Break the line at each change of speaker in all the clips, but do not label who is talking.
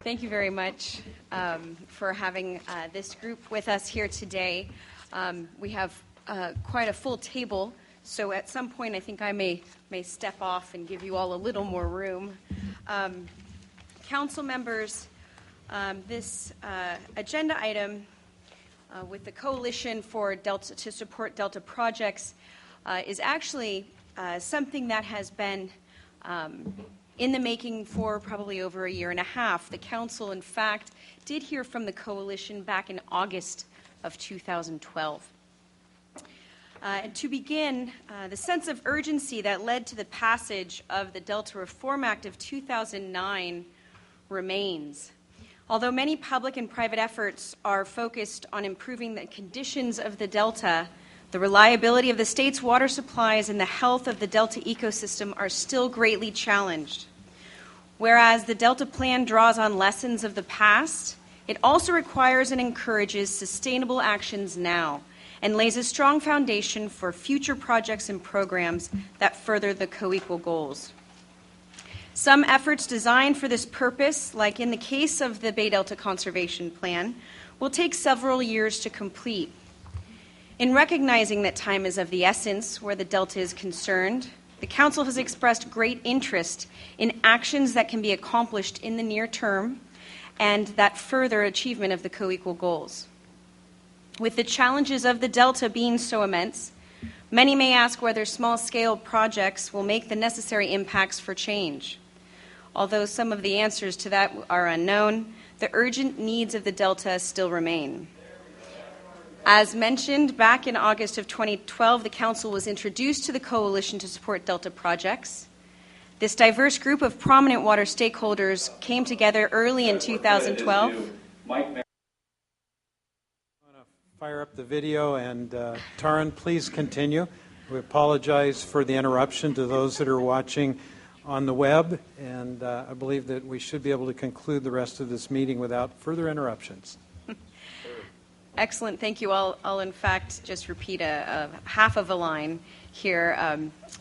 Thank you very much for having this group with us here today. We have quite a full table, so at some point I think I may step off and give you all a little more room. Council members, this agenda item with the Coalition for Delta to support Delta projects is actually something that has been in the making for probably over a year and a half. The Council, in fact, did hear from the Coalition back in August of 2012. And to begin, the sense of urgency that led to the passage of the Delta Reform Act of 2009 remains. Although many public and private efforts are focused on improving the conditions of the Delta, the reliability of the state's water supplies and the health of the Delta ecosystem are still greatly challenged. Whereas the Delta Plan draws on lessons of the past, it also requires and encourages sustainable actions now and lays a strong foundation for future projects and programs that further the co-equal goals. Some efforts designed for this purpose, like in the case of the Bay Delta Conservation Plan, will take several years to complete. In recognizing that time is of the essence where the Delta is concerned, the Council has expressed great interest in actions that can be accomplished in the near term and that further achievement of the co-equal goals. With the challenges of the Delta being so immense, many may ask whether small-scale projects will make the necessary impacts for change. Although some of the answers to that are unknown, the urgent needs of the Delta still remain. As mentioned, back in August of 2012, the Council was introduced to the Coalition to support Delta projects. This diverse group of prominent water stakeholders came together early in 2012.
Fire up the video, and Taryn, please continue. We apologize for the interruption to those that are watching on the web, and I believe that we should be able to conclude the rest of this meeting without further interruptions.
Excellent. Thank you. I'll in fact just repeat a half of a line here.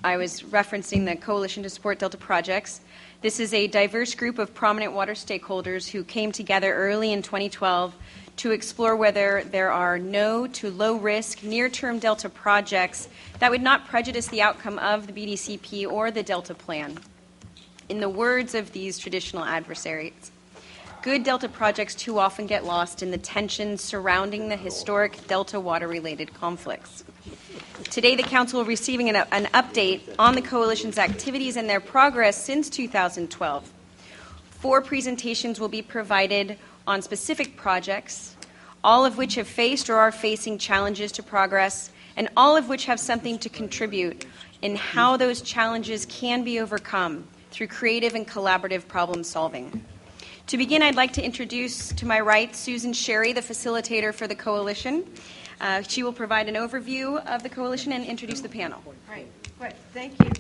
I was referencing the Coalition to Support Delta Projects. This is a diverse group of prominent water stakeholders who came together early in 2012 to explore whether there are no to low-risk near-term Delta projects that would not prejudice the outcome of the BDCP or the Delta Plan. In the words of these traditional adversaries, good Delta projects too often get lost in the tensions surrounding the historic Delta water-related conflicts. Today, the Council is receiving an update on the Coalition's activities and their progress since 2012. 4 presentations will be provided on specific projects, all of which have faced or are facing challenges to progress, and all of which have something to contribute in how those challenges can be overcome through creative and collaborative problem solving. To begin, I'd like to introduce to my right Susan Sherry, the facilitator for the Coalition. She will provide an overview of the Coalition and introduce the panel.
Right. Thank you.